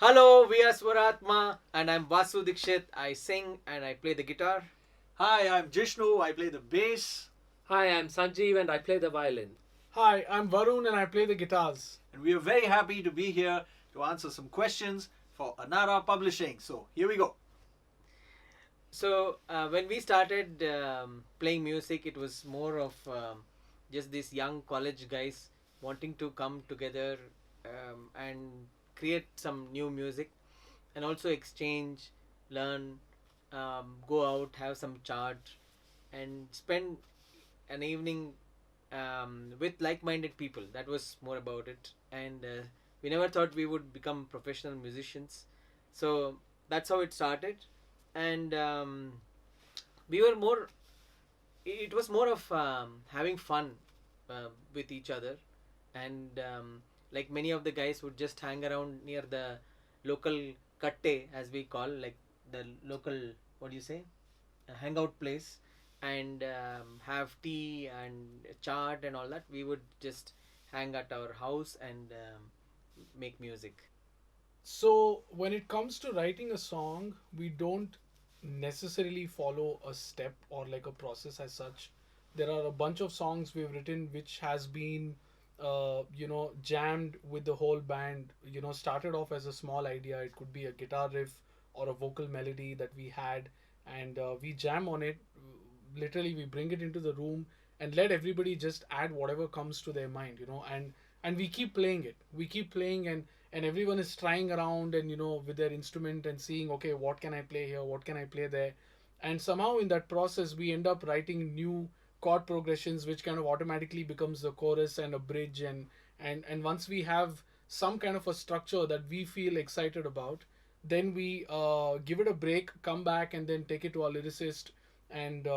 Hello, we are Swarathma and I'm Vasu Dixit. I sing and I play the guitar. Hi, I'm Jishnu. I play the bass. Hi, I'm Sanjeev and I play the violin. Hi, I'm Varun and I play the guitars. And we are very happy to be here to answer some questions for Anara Publishing. So here we go. So, when we started playing music, it was more of just these young college guys wanting to come together and create some new music and also exchange, learn, go out, have some chat, and spend an evening with like-minded people. That was more about it, and we never thought we would become professional musicians. So that's how it started, and we were more. It was more of having fun with each other, and like many of the guys would just hang around near the local katte, as we call, like the local, what do you say, a hangout place, and have tea and chat and all that. We would just hang at our house and make music. So, when it comes to writing a song, we don't necessarily follow a step or like a process as such. There are a bunch of songs we've written which has been, jammed with the whole band. Started off as a small idea. It could be a guitar riff or a vocal melody that we had, and we jam on it. Literally, we bring it into the room and let everybody just add whatever comes to their mind, and we keep playing it. We keep playing, and everyone is trying around and with their instrument and seeing, okay, what can I play here, what can I play there, and somehow in that process we end up writing new chord progressions which kind of automatically becomes the chorus and a bridge, and once we have some kind of a structure that we feel excited about, then we give it a break, come back, and then take it to our lyricist and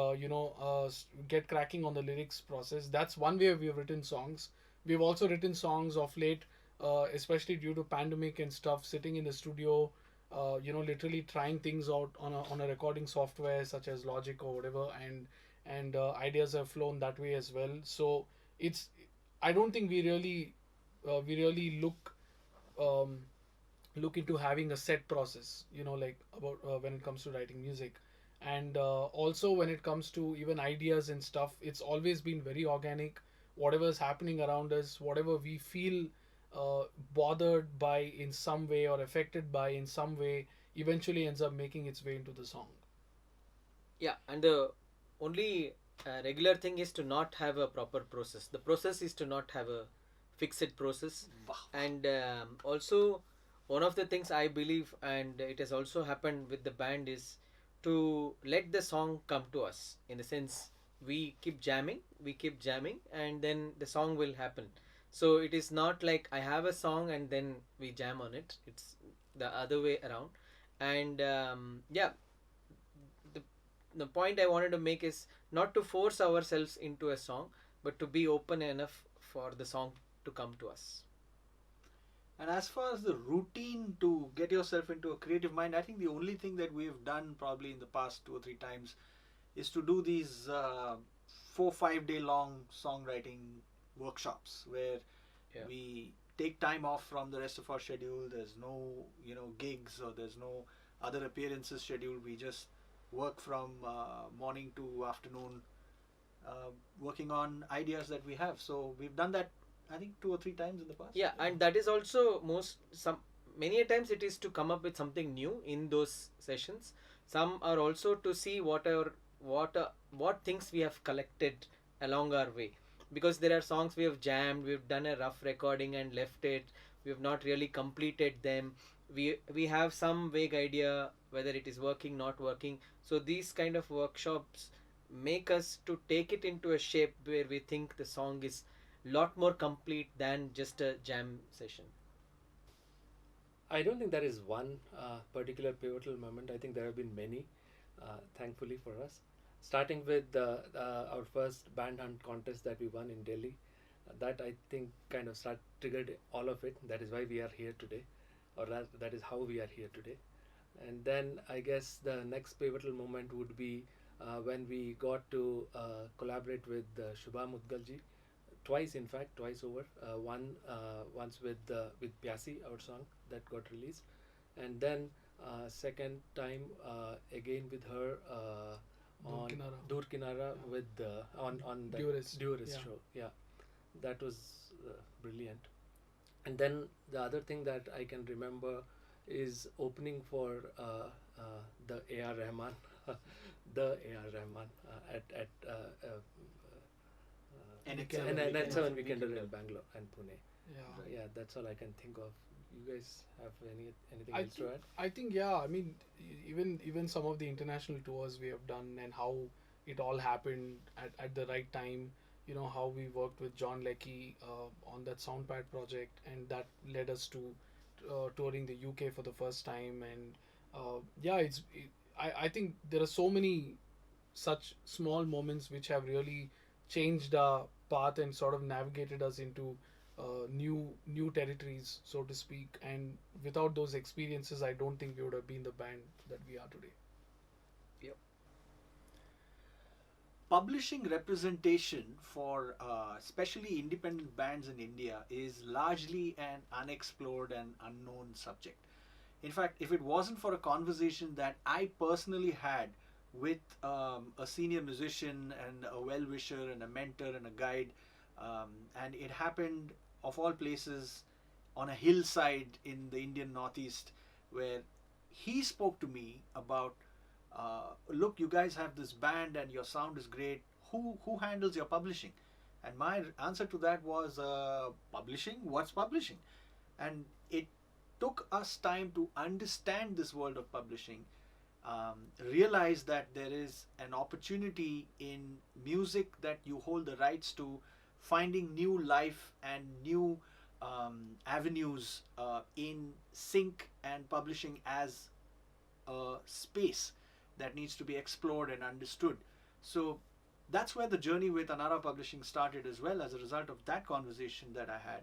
get cracking on the lyrics process. That's one way we've written songs. We've also written songs of late, especially due to pandemic and stuff, sitting in the studio, literally trying things out on a recording software such as Logic or whatever, and ideas have flown that way as well. So it's, I don't think we really um, look into having a set process, like about when it comes to writing music. And also when it comes to even ideas and stuff, it's always been very organic. Whatever's happening around us, whatever we feel uh, bothered by in some way or affected by in some way, eventually ends up making its way into the song. Yeah, and the only regular thing is to not have a proper process. The process is to not have a fixed process, and also one of the things I believe, and it has also happened with the band, is to let the song come to us. In the sense, we keep jamming, and then the song will happen. So it is not like I have a song and then we jam on it. It's the other way around, and yeah, the the point I wanted to make is not to force ourselves into a song, but to be open enough for the song to come to us. And as far as the routine to get yourself into a creative mind, I think the only thing that we've done probably in the past 2 or 3 times is to do these 4 5 day long songwriting workshops where Yeah. we take time off from the rest of our schedule. There's no gigs, or there's no other appearances scheduled. We just work from morning to afternoon, working on ideas that we have. So we've done that, I think, 2 or 3 times in the past. Yeah, and that is also most some many a times it is to come up with something new in those sessions. Some are also to see what things we have collected along our way, because there are songs we have jammed, we've done a rough recording and left it, we have not really completed them. We have some vague idea whether it is working, not working. So these kind of workshops make us to take it into a shape where we think the song is lot more complete than just a jam session. I don't think there is one particular pivotal moment. I think there have been many, thankfully for us. Starting with our first band hunt contest that we won in Delhi. That I think kind of triggered all of it. That is why we are here today, or that is how we are here today. And then I guess the next pivotal moment would be when we got to collaborate with Shubha Mudgalji twice, in fact, twice over. Once with Pyasi, our song that got released, and then second time again with her Dur on Kinara. Dur Kinara Yeah. with on that Durist. Durist Yeah. show. Yeah, that was brilliant. And then the other thing that I can remember is opening for the A.R. Rahman, the A.R. Rahman at Weekend. and Weekend. 7 Weekender Weekender. in Bangalore and Pune. Yeah. Yeah, that's all I can think of. You guys have anything I else to think, add? I think yeah. I mean, even some of the international tours we have done and how it all happened at the right time. You know how we worked with John Leckie on that Soundpad project, and that led us to touring the UK for the first time. And yeah, I think there are so many such small moments which have really changed our path and sort of navigated us into new territories, so to speak. And without those experiences, I don't think we would have been the band that we are today. Yep. Publishing representation for especially independent bands in India is largely an unexplored and unknown subject. In fact, if it wasn't for a conversation that I personally had with a senior musician and a well wisher and a mentor and a guide, and it happened of all places on a hillside in the Indian Northeast, where he spoke to me about, look, you guys have this band and your sound is great. Who handles your publishing? And my answer to that was, publishing. What's publishing? And it took us time to understand this world of publishing, realize that there is an opportunity in music that you hold the rights to, finding new life and new avenues in sync and publishing as a space that needs to be explored and understood. So that's where the journey with Anara Publishing started as well, as a result of that conversation that I had.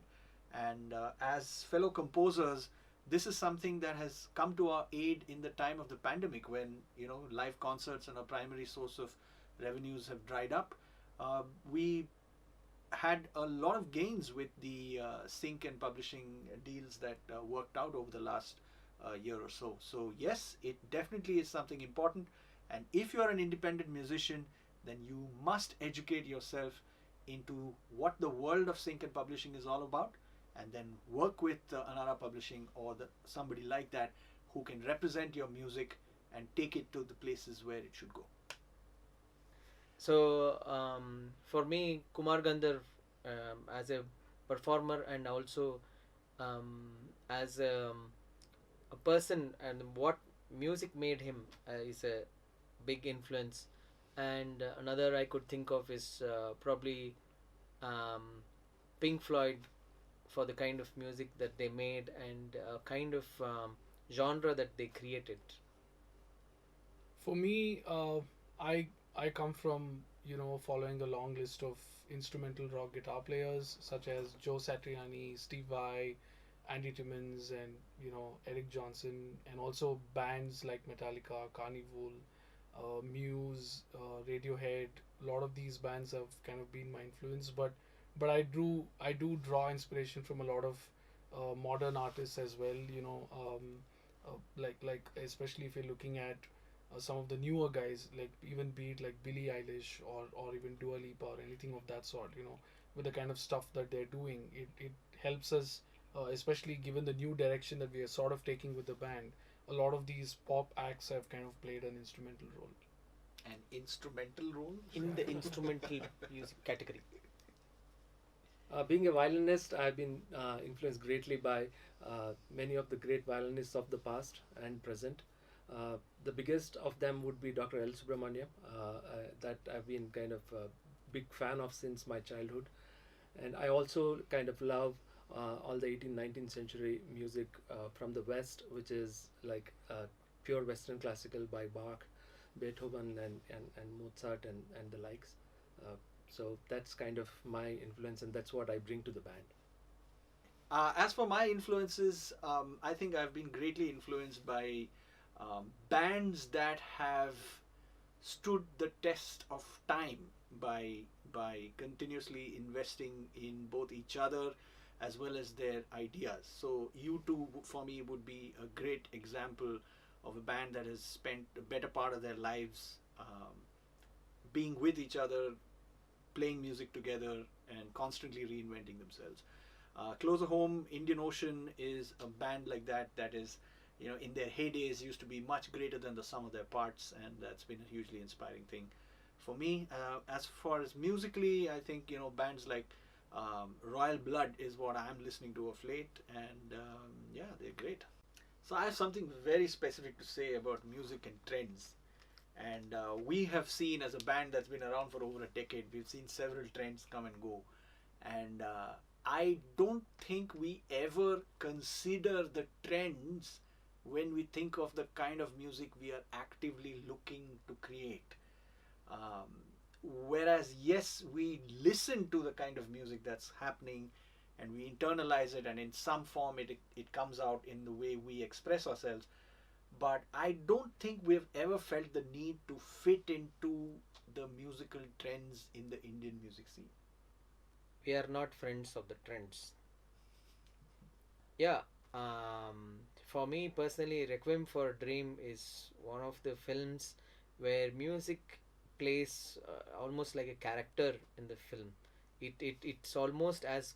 And as fellow composers, this is something that has come to our aid in the time of the pandemic, when live concerts and a primary source of revenues have dried up. We had a lot of gains with the sync and publishing deals that worked out over the last year or so. So yes, it definitely is something important. And if you are an independent musician, then you must educate yourself into what the world of sync and publishing is all about, and then work with Anara Publishing or somebody like that who can represent your music and take it to the places where it should go. So for me, Kumar Gandhar, as a performer and also as a person, and what music made him is a big influence. And another I could think of is probably um, Pink Floyd, for the kind of music that they made and kind of genre that they created. For me, I come from following a long list of instrumental rock guitar players such as Joe Satriani, Steve Vai, Andy Timmons, and Eric Johnson, and also bands like Metallica, Carnival, Muse, Radiohead. A lot of these bands have kind of been my influence, but I do draw inspiration from a lot of modern artists as well. Like especially if you're looking at some of the newer guys, like even be it like Billie Eilish or even Dua Lipa or anything of that sort. With the kind of stuff that they're doing, it helps us, especially given the new direction that we are sort of taking with the band. A lot of these pop acts have kind of played an instrumental role. An instrumental role? In the instrumental music category. Being a violinist, I've been influenced greatly by many of the great violinists of the past and present. The biggest of them would be Dr. L. Subramaniam, that I've been kind of a big fan of since my childhood. And I also kind of love all the 18th, 19th century music from the West, which is like pure Western classical by Bach, Beethoven, and Mozart, and the likes. So that's kind of my influence, and that's what I bring to the band. As for my influences, I think I've been greatly influenced by bands that have stood the test of time by continuously investing in both each other as well as their ideas. So U2 for me would be a great example of a band that has spent a better part of their lives being with each other, playing music together, and constantly reinventing themselves. Closer Home, Indian Ocean is a band like that, that is, in their heydays used to be much greater than the sum of their parts, and that's been a hugely inspiring thing for me. As far as musically, I think, bands like Royal Blood is what I'm listening to of late, and yeah, they're great. So I have something very specific to say about music and trends. And we have seen, as a band that's been around for over a decade, we've seen several trends come and go. And I don't think we ever consider the trends when we think of the kind of music we are actively looking to create. Um, Whereas, yes, we listen to the kind of music that's happening and we internalize it, and in some form it comes out in the way we express ourselves. But I don't think we've ever felt the need to fit into the musical trends in the Indian music scene. We are not friends of the trends. Yeah, for me personally, Requiem for a Dream is one of the films where music plays almost like a character in the film. It's almost as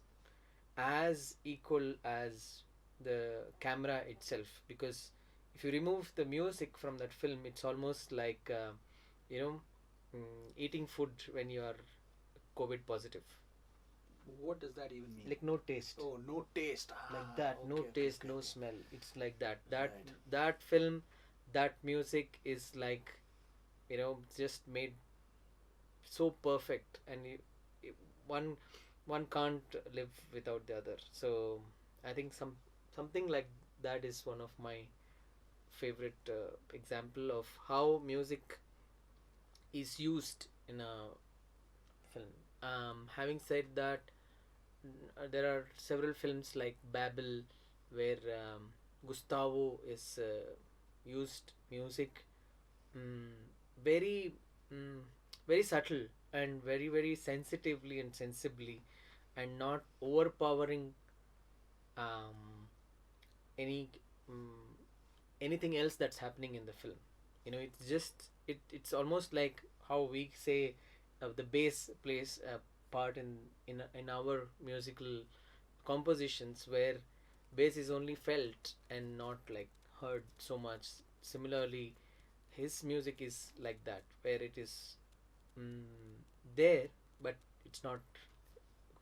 equal as the camera itself, because if you remove the music from that film, it's almost like you know eating food when you are COVID positive. What does that even mean? Like no taste. Oh, no taste. Like that, Okay, no okay, taste, okay, no okay. smell. It's like that. Right. That film, that music is like, just made so perfect, and one one can't live without the other. So I think something like that is one of my favorite example of how music is used in a film. Having said that, there are several films like Babel, where Gustavo is used music mm, very mm, very subtle and very very sensitively and sensibly, and not overpowering um, any mm, anything else that's happening in the film. It's just it's almost like how we say the bass plays a part in our musical compositions, where bass is only felt and not like heard so much. Similarly, his music is like that, where it is there, but it's not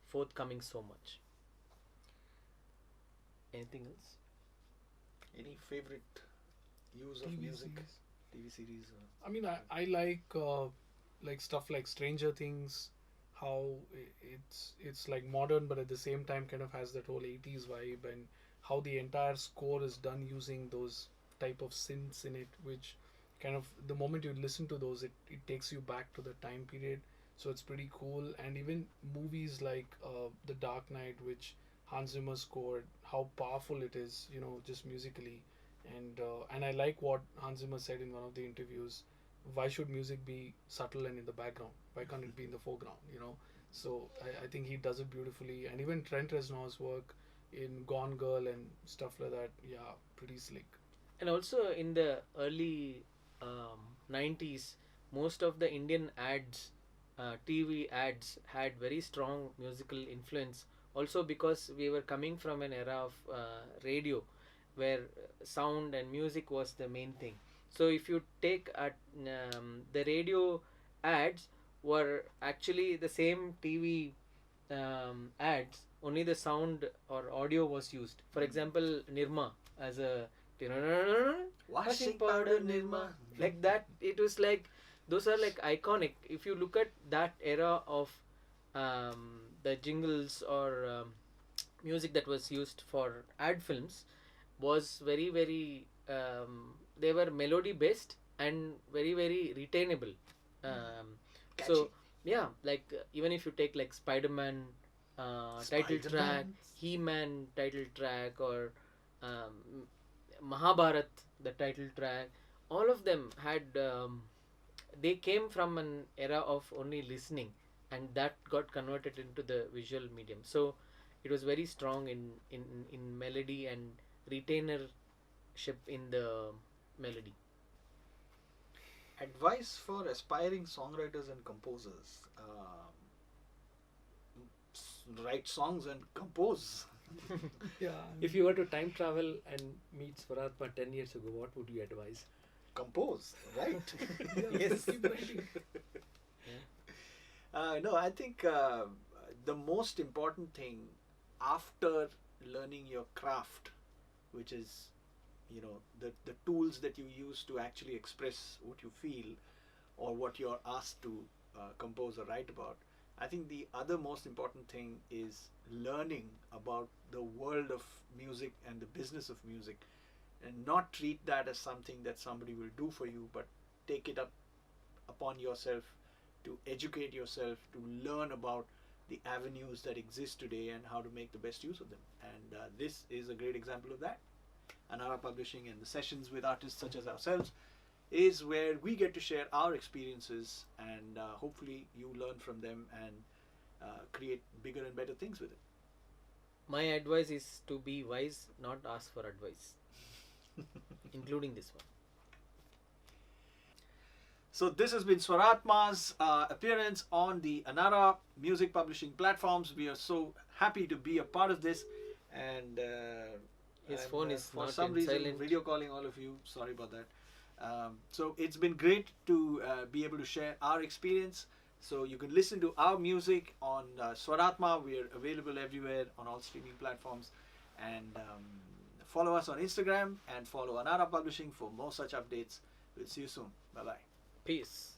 forthcoming so much. Anything else? Any favorite use of TV music? series. TV series? I mean, I like stuff like Stranger Things, how it's like modern, but at the same time kind of has that whole 80s vibe, and how the entire score is done using those type of synths in it, which kind of the moment you listen to those, it takes you back to the time period. So it's pretty cool. And even movies like The Dark Knight, which Hans Zimmer scored, how powerful it is, just musically. And I like what Hans Zimmer said in one of the interviews. Why should music be subtle and in the background? Why can't it be in the foreground? So I think he does it beautifully. And even Trent Reznor's work in Gone Girl and stuff like that, yeah, pretty slick. And also in the early 90s, most of the Indian ads, TV ads, had very strong musical influence. Also because we were coming from an era of radio, where sound and music was the main thing. So if you take at the radio ads were actually the same TV ads, only the sound or audio was used. For example, Nirma as a washing powder Nirma, like that. It was like, those are like iconic. If you look at that era of the jingles or music that was used for ad films, was very very they were melody based and very very retainable. Catchy. So yeah, like even if you take like Spider-Man title track, Spider-Man. He-Man title track, or um, Mahabharat the title track, all of them had they came from an era of only listening, and that got converted into the visual medium. So it was very strong in melody and retainership in the melody. Advice for aspiring songwriters and composers: write songs and compose. Yeah. If you were to time travel and meet Swarathma 10 years ago, what would you advise? Compose, right? Yes. Keep writing. No, I think the most important thing after learning your craft, which is, you know, the tools that you use to actually express what you feel or what you're asked to compose or write about, I think the other most important thing is learning about the world of music and the business of music, and not treat that as something that somebody will do for you, but take it up upon yourself to educate yourself, to learn about the avenues that exist today and how to make the best use of them. And this is a great example of that. Anara Publishing and the sessions with artists such as ourselves is where we get to share our experiences, and hopefully you learn from them and create bigger and better things with it. My advice is to be wise, not ask for advice, including this one. So this has been Swarathma's appearance on the Anara Music Publishing platforms. We are so happy to be a part of this, and His I'm, phone is for not some in reason silent. video calling all of you. Sorry about that. So it's been great to be able to share our experience. So you can listen to our music on Swarathma. We are available everywhere on all streaming platforms, and follow us on Instagram and follow Anara Publishing for more such updates. We'll see you soon. Bye bye. Peace.